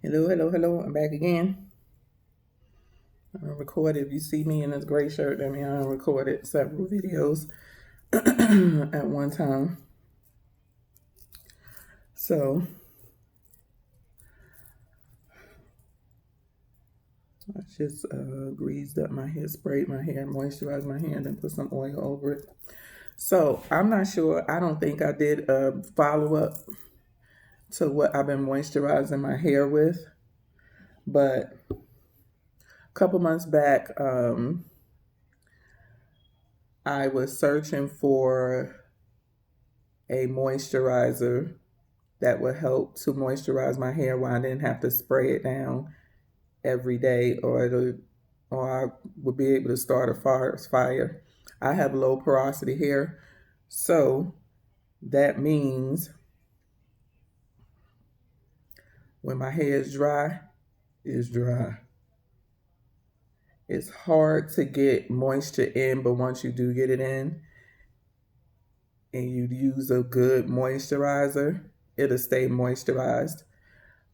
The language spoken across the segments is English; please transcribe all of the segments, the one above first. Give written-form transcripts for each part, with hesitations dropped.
Hello, hello, hello. I'm back again. I recorded. If you see me in this gray shirt, that means I recorded several videos at one time. So I just greased up my hair, sprayed my hair, moisturized my hair, and then put some oil over it. So I'm not sure. I don't think I did a follow up to what I've been moisturizing my hair with, but a couple months back, I was searching for a moisturizer that would help to moisturize my hair while I didn't have to spray it down every day or I would be able to start a fire. I have low porosity hair, so that means when my hair is dry, it's dry. It's hard to get moisture in, but once you do get it in and you use a good moisturizer, it'll stay moisturized.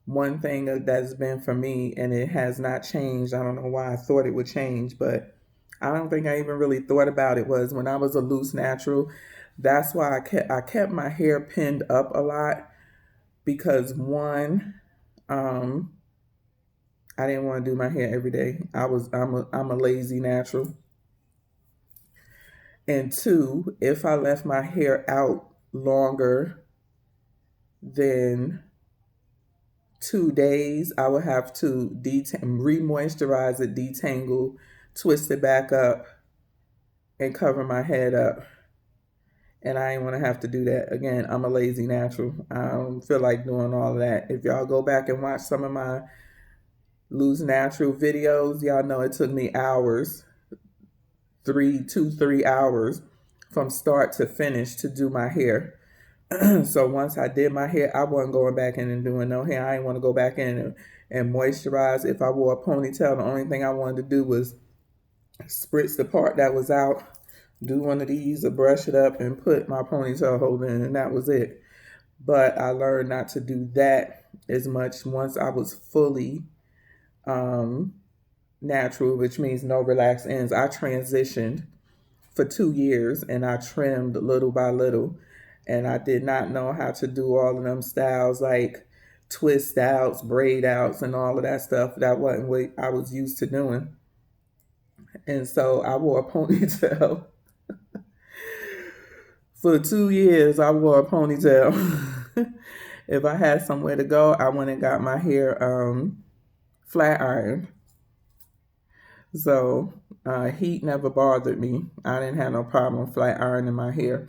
One thing that's been for me, and it has not changed. I don't know why I thought it would change, but I don't think I even really thought about it. Was when I was a loose natural. That's why I kept my hair pinned up a lot because one, um, I didn't want to do my hair every day. I'm a lazy natural, and two, if I left my hair out longer than 2 days, I would have to re-moisturize it, detangle, twist it back up, and cover my head up. And I ain't want to have to do that again. I'm a lazy natural. I don't feel like doing all of that. If y'all go back and watch some of my loose natural videos, y'all know it took me hours, 3 hours from start to finish to do my hair. So once I did my hair, I wasn't going back in and doing no hair. I didn't want to go back in and moisturize. If I wore a ponytail, the only thing I wanted to do was spritz the part that was out, do one of these or brush it up and put my ponytail holder in, and that was it. But I learned not to do that as much once I was fully um, natural, which means no relaxed ends. I transitioned for 2 years and I trimmed little by little. And I did not know how to do all of them styles like twist outs, braid outs, and all of that stuff. That wasn't what I was used to doing. And so I wore a ponytail. For 2 years, I wore a ponytail. If I had somewhere to go, I went and got my hair flat ironed. So heat never bothered me. I didn't have no problem flat ironing my hair.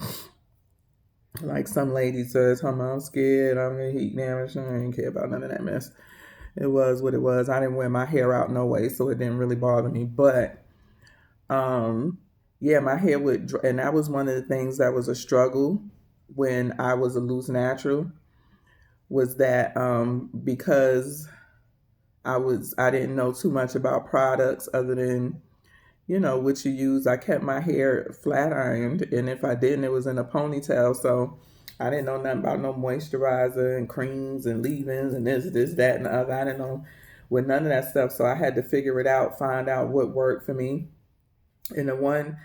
Like some lady says, I'm scared, I'm gonna heat damage. I didn't care about none of that mess. It was what it was. I didn't wear my hair out no way, so it didn't really bother me. But um, yeah, my hair would, and that was one of the things that was a struggle when I was a loose natural. Was that because I didn't know too much about products other than what you use. I kept my hair flat ironed, and if I didn't, it was in a ponytail. So I didn't know nothing about no moisturizer and creams and leave-ins and this, that, and the other. I didn't know with none of that stuff. So I had to figure it out, find out what worked for me. And one,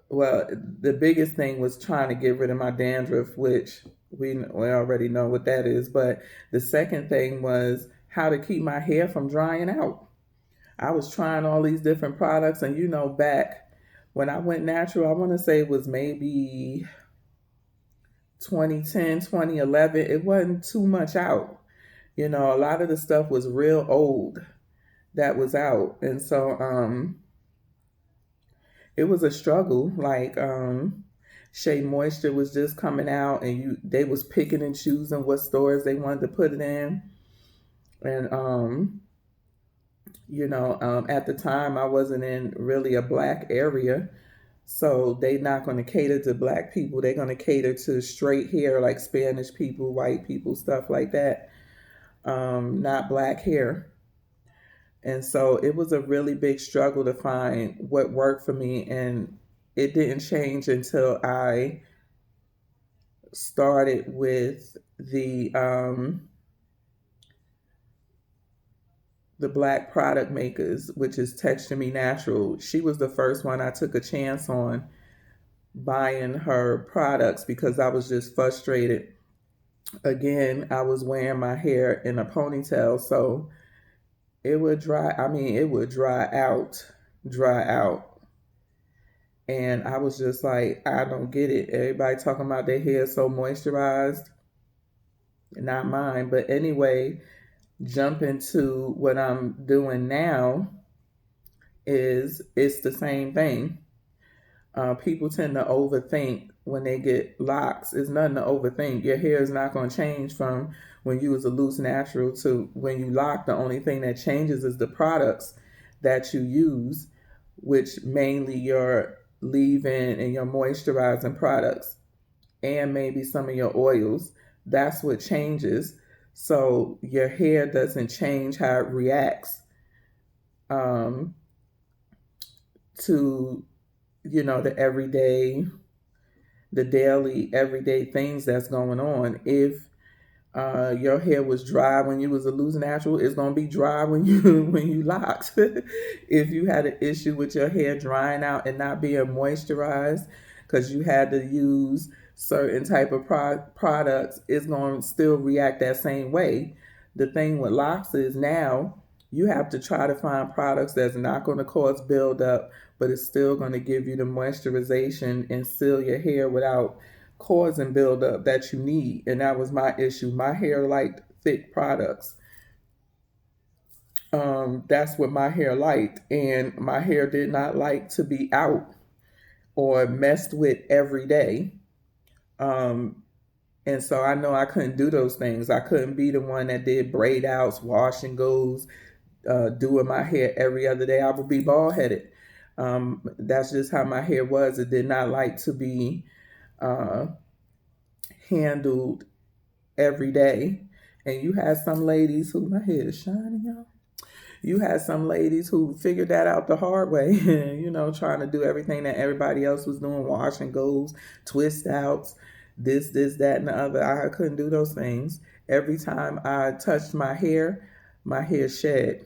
well, the biggest thing was trying to get rid of my dandruff, which we already know what that is. But the second thing was how to keep my hair from drying out. I was trying all these different products, and back when I went natural, I want to say it was maybe 2010, 2011. It wasn't too much out. A lot of the stuff was real old that was out. And so it was a struggle. Like Shea Moisture was just coming out, and they was picking and choosing what stores they wanted to put it in. And at the time I wasn't in really a black area. So they're not going to cater to black people. They're going to cater to straight hair, like Spanish people, white people, stuff like that. Not black hair. And so it was a really big struggle to find what worked for me. And it didn't change until I started with the the black product makers, which is Texture Me Natural. She was the first one I took a chance on buying her products because I was just frustrated. Again, I was wearing my hair in a ponytail, so it would dry. I mean, it would dry out. And I was just like, I don't get it. Everybody talking about their hair so moisturized, not mine. But anyway, jump into what I'm doing now is it's the same thing. People tend to overthink when they get locks. It's nothing to overthink. Your hair is not going to change from when you was a loose natural to when you lock. The only thing that changes is the products that you use, which mainly your leave-in and your moisturizing products, and maybe some of your oils. That's what changes. So your hair doesn't change how it reacts um, to the daily, everyday things that's going on. If your hair was dry when you was a loose natural, it's gonna be dry when you when you locked. If you had an issue with your hair drying out and not being moisturized because you had to use certain type of products, it's going to still react that same way. The thing with locks is now you have to try to find products that's not going to cause buildup, but it's still going to give you the moisturization and seal your hair without causing buildup that you need. And that was my issue. My hair liked thick products. That's what my hair liked. And my hair did not like to be out or messed with every day. Um, and so I know I couldn't do those things. I couldn't be the one that did braid outs, wash and goes, doing my hair every other day. I would be bald headed. That's just how my hair was. It did not like to be uh, handled every day. And you had some ladies who, my head is shining, y'all. You had some ladies who figured that out the hard way, trying to do everything that everybody else was doing, wash and goes, twist outs, this, that, and the other. I couldn't do those things. Every time I touched my hair shed.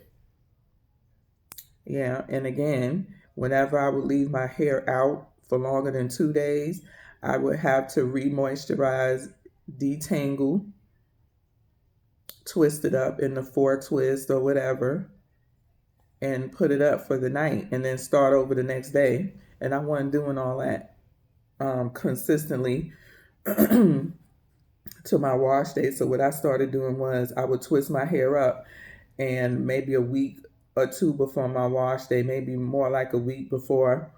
Yeah, and again, whenever I would leave my hair out for longer than 2 days, I would have to re-moisturize, detangle, twist it up in the 4 twist or whatever, and put it up for the night, and then start over the next day. And I wasn't doing all that consistently to my wash day. So what I started doing was I would twist my hair up, and maybe a week or two before my wash day, maybe more like a week before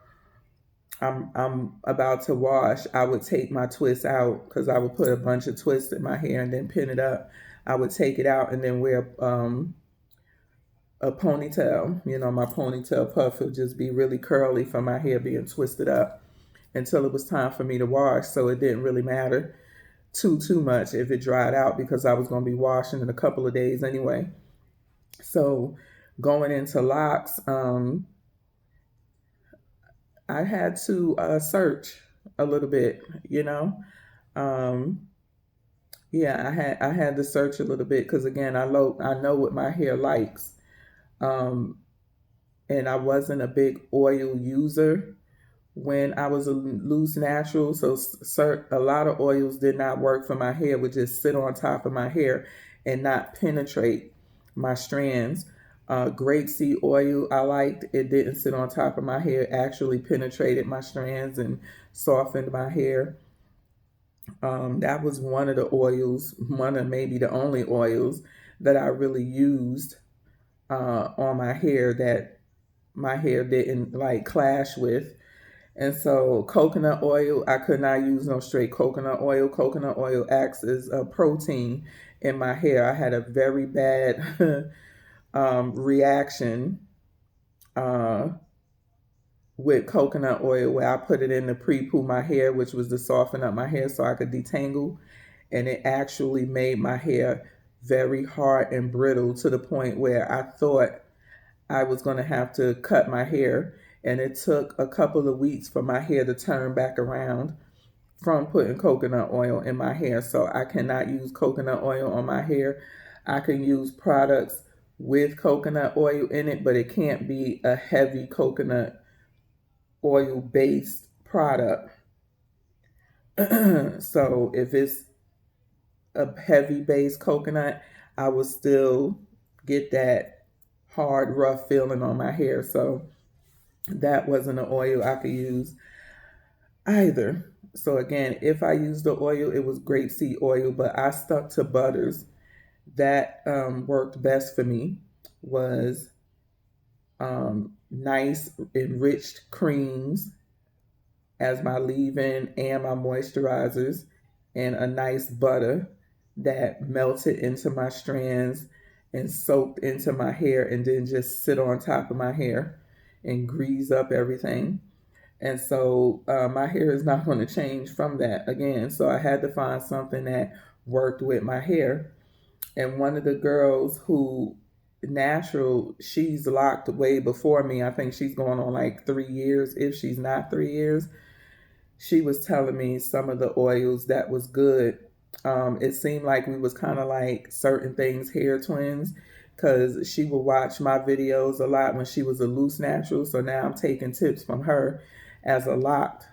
I'm about to wash, I would take my twist out because I would put a bunch of twists in my hair and then pin it up. I would take it out and then wear a ponytail. My ponytail puff would just be really curly from my hair being twisted up until it was time for me to wash. So it didn't really matter too much if it dried out because I was going to be washing in a couple of days anyway. So going into locks, I had to search a little bit, Um, yeah, I had to search a little bit because again, I know what my hair likes, um, and I wasn't a big oil user when I was a loose natural, so a lot of oils did not work for my hair. Would just sit on top of my hair and not penetrate my strands. Grapeseed oil I liked. It didn't sit on top of my hair. Actually penetrated my strands and softened my hair. That was one of the oils, one of maybe the only oils that I really used on my hair that my hair didn't like clash with. And so coconut oil, I could not use no straight coconut oil. Coconut oil acts as a protein in my hair. I had a very bad reaction uh, with coconut oil where I put it in to pre-poo my hair, which was to soften up my hair so I could detangle. And it actually made my hair very hard and brittle to the point where I thought I was going to have to cut my hair. And it took a couple of weeks for my hair to turn back around from putting coconut oil in my hair. So I cannot use coconut oil on my hair. I can use products with coconut oil in it, but it can't be a heavy coconut oil based product. So if it's a heavy based coconut, I will still get that hard, rough feeling on my hair. So that wasn't an oil I could use either. So again, if I used the oil, it was grapeseed oil, but I stuck to butters. That worked best for me was nice enriched creams as my leave-in and my moisturizers, and a nice butter that melted into my strands and soaked into my hair and then just sit on top of my hair and grease up everything. And so my hair is not going to change from that again. So I had to find something that worked with my hair. And one of the girls who natural, she's locked way before me. I think she's going on like 3 years, if she's not 3 years. She was telling me some of the oils that was good. It seemed like we was kind of like certain things hair twins, because she would watch my videos a lot when she was a loose natural. So now I'm taking tips from her as a locked,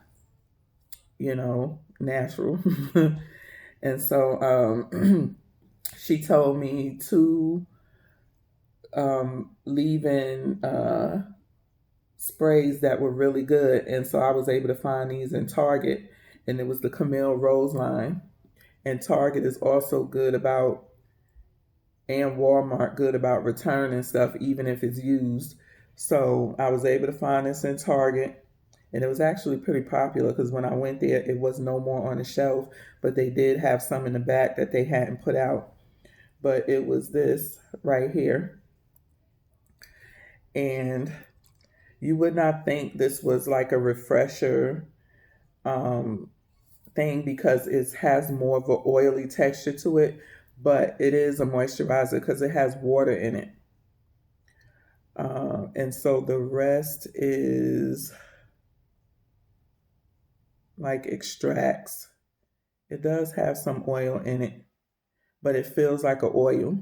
natural. And so she told me to leave-in sprays that were really good. And so I was able to find these in Target, and it was the Camille Rose line. And Target is also good about, and Walmart good about returning stuff even if it's used. So I was able to find this in Target, and it was actually pretty popular because when I went there, it was no more on the shelf, but they did have some in the back that they hadn't put out. But it was this right here. And you would not think this was like a refresher thing because it has more of an oily texture to it, but it is a moisturizer because it has water in it. And so the rest is like extracts. It does have some oil in it, but it feels like an oil.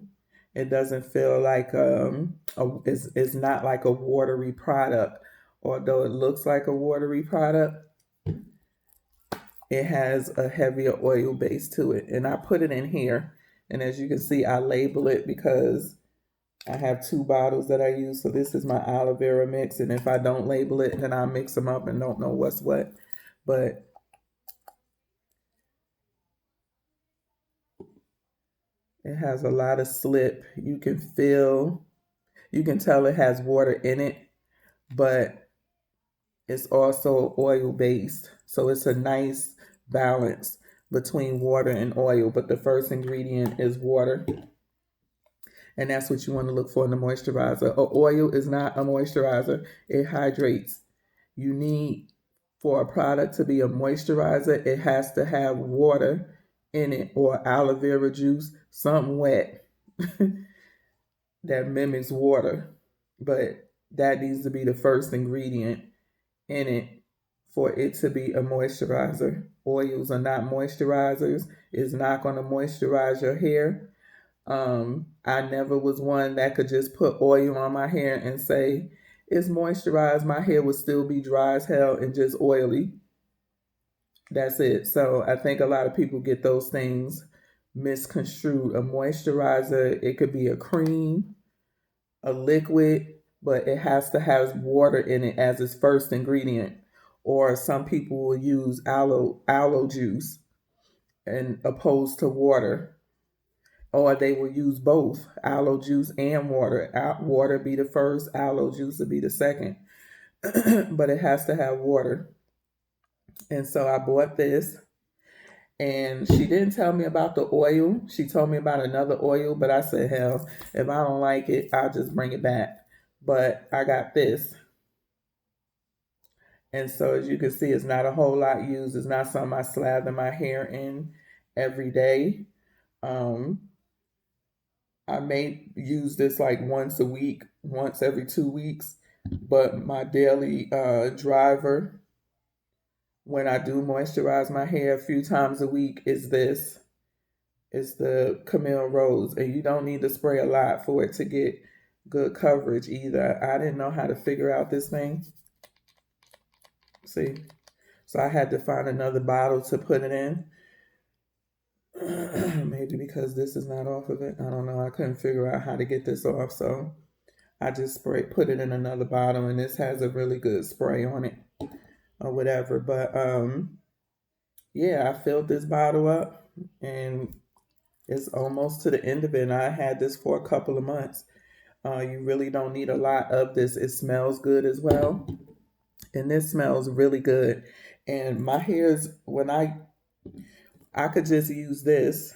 It doesn't feel like it's not like a watery product. Although it looks like a watery product, it has a heavier oil base to it. And I put it in here, and as you can see, I label it because I have 2 bottles that I use. So this is my aloe vera mix, and if I don't label it, then I mix them up and don't know what's what. But it has a lot of slip. You can tell it has water in it, but it's also oil based. So it's a nice balance between water and oil. But the first ingredient is water. And that's what you want to look for in the moisturizer. Oil is not a moisturizer. It hydrates. You need, for a product to be a moisturizer, it has to have water in it, or aloe vera juice, something wet that mimics water. But that needs to be the first ingredient in it for it to be a moisturizer. Oils are not moisturizers. It's not going to moisturize your hair. I never was one that could just put oil on my hair and say it's moisturized. My hair would still be dry as hell and just oily. That's it. So I think a lot of people get those things misconstrued. A moisturizer, it could be a cream, a liquid, but it has to have water in it as its first ingredient. Or some people will use aloe juice and opposed to water. Or they will use both aloe juice and water. Water be the first, aloe juice will be the second. But it has to have water. And so I bought this, and she didn't tell me about the oil. She told me about another oil, but I said, hell, if I don't like it, I'll just bring it back. But I got this. And so as you can see, it's not a whole lot used. It's not something I slather my hair in every day. I may use this like once a week, once every 2 weeks. But my daily driver, when I do moisturize my hair a few times a week, is this. It's the Camille Rose, and you don't need to spray a lot for it to get good coverage either. I didn't know how to figure out this thing. See? So I had to find another bottle to put it in. Maybe because this is not off of it. I don't know. I couldn't figure out how to get this off. So I just put it in another bottle, and this has a really good spray on it or whatever. But yeah, I filled this bottle up, and it's almost to the end of it. And I had this for a couple of months. You really don't need a lot of this. It smells good as well. And this smells really good. And my hairs, when I could just use this,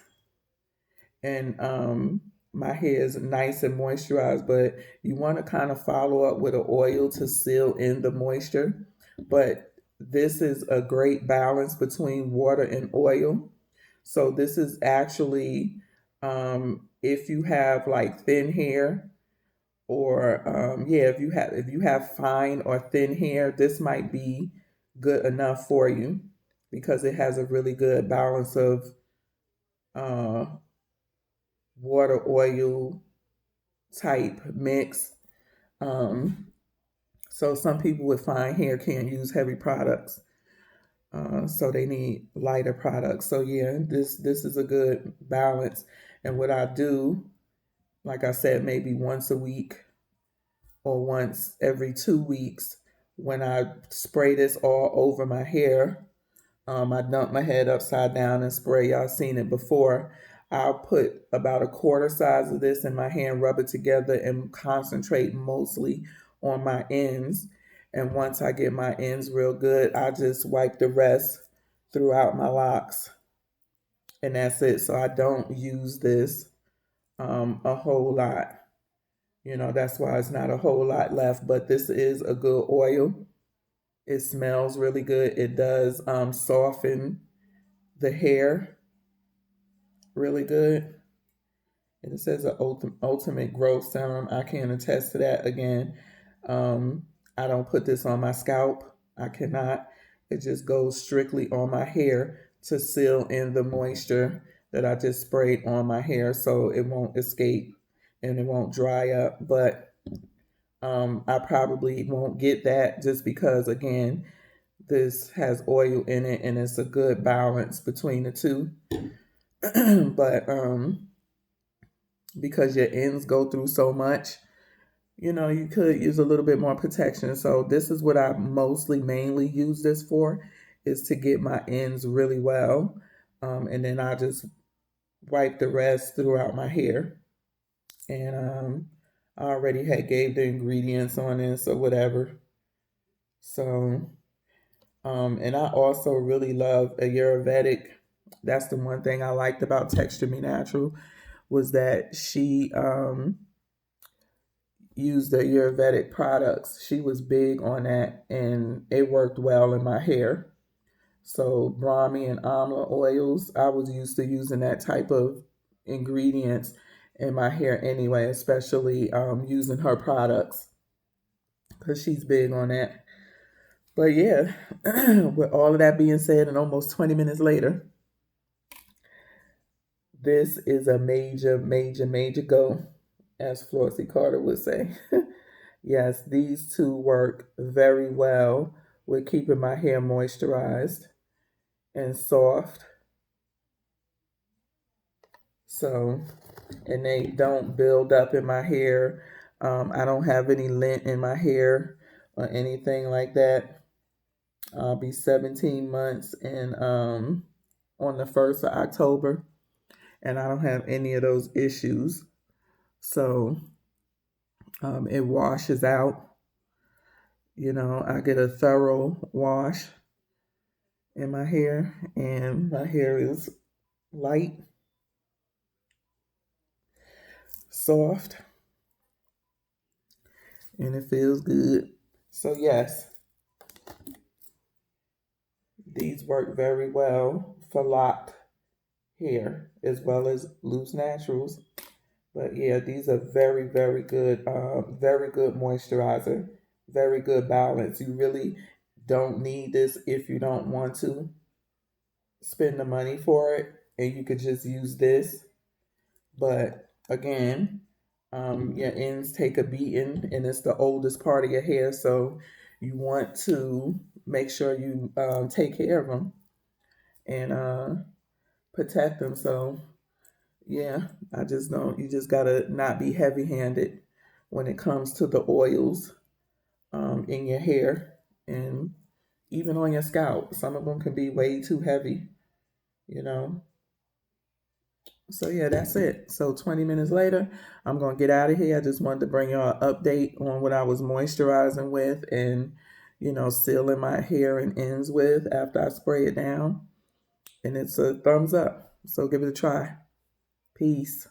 and my hair is nice and moisturized, but you want to kind of follow up with an oil to seal in the moisture. But this is a great balance between water and oil. So this is actually, if you have like thin hair, or yeah, if you have fine or thin hair, this might be good enough for you because it has a really good balance of uh, water oil type mix. Um, so some people with fine hair can't use heavy products, so they need lighter products. So yeah, this is a good balance. And what I do, like I said, maybe once a week or once every 2 weeks, when I spray this all over my hair, I dump my head upside down and spray. Y'all seen it before. I'll put about a quarter size of this in my hand, rub it together, and concentrate mostly on my ends. And once I get my ends real good, I just wipe the rest throughout my locks. And that's it. So I don't use this a whole lot. You know, that's why it's not a whole lot left. But this is a good oil. It smells really good. It does soften the hair really good. And it says an ultimate growth serum. I can attest to that. Again, I don't put this on my scalp. I cannot. It just goes strictly on my hair to seal in the moisture that I just sprayed on my hair so it won't escape and it won't dry up. But I probably won't get that just because, again, this has oil in it and it's a good balance between the two. But because your ends go through so much, you know, you could use a little bit more protection. So this is what I mainly use this for, is to get my ends really well. And then I just wipe the rest throughout my hair. And I already had gave the ingredients on this or whatever. So, and I also really love Ayurvedic. That's the one thing I liked about Texture Me Natural, was that she used the Ayurvedic products. She was big on that, and it worked well in my hair. So Brahmi and Amla oils, I was used to using that type of ingredients in my hair anyway, especially using her products because she's big on that. But yeah, with all of that being said, and almost 20 minutes later, this is a major, major, major go, as Flossie Carter would say. Yes, these two work very well with keeping my hair moisturized and soft. So, and they don't build up in my hair. I don't have any lint in my hair or anything like that. I'll be 17 months in on the 1st of October, and I don't have any of those issues. So it washes out. You know, I get a thorough wash in my hair, and my hair is light, soft, and it feels good. So yes, these work very well for locked hair as well as loose naturals. But yeah, these are very, very good moisturizer, very good balance. You really don't need this if you don't want to spend the money for it. and you could just use this. But again, your ends take a beating, and it's the oldest part of your hair, so you want to make sure you take care of them and protect them. So yeah, I just don't. You just gotta not be heavy-handed when it comes to the oils in your hair and even on your scalp. Some of them can be way too heavy, you know. So yeah, that's it. So 20 minutes later, I'm gonna get out of here. I just wanted to bring y'all an update on what I was moisturizing with and sealing my hair and ends with after I spray it down. And it's a thumbs up. So give it a try. Peace.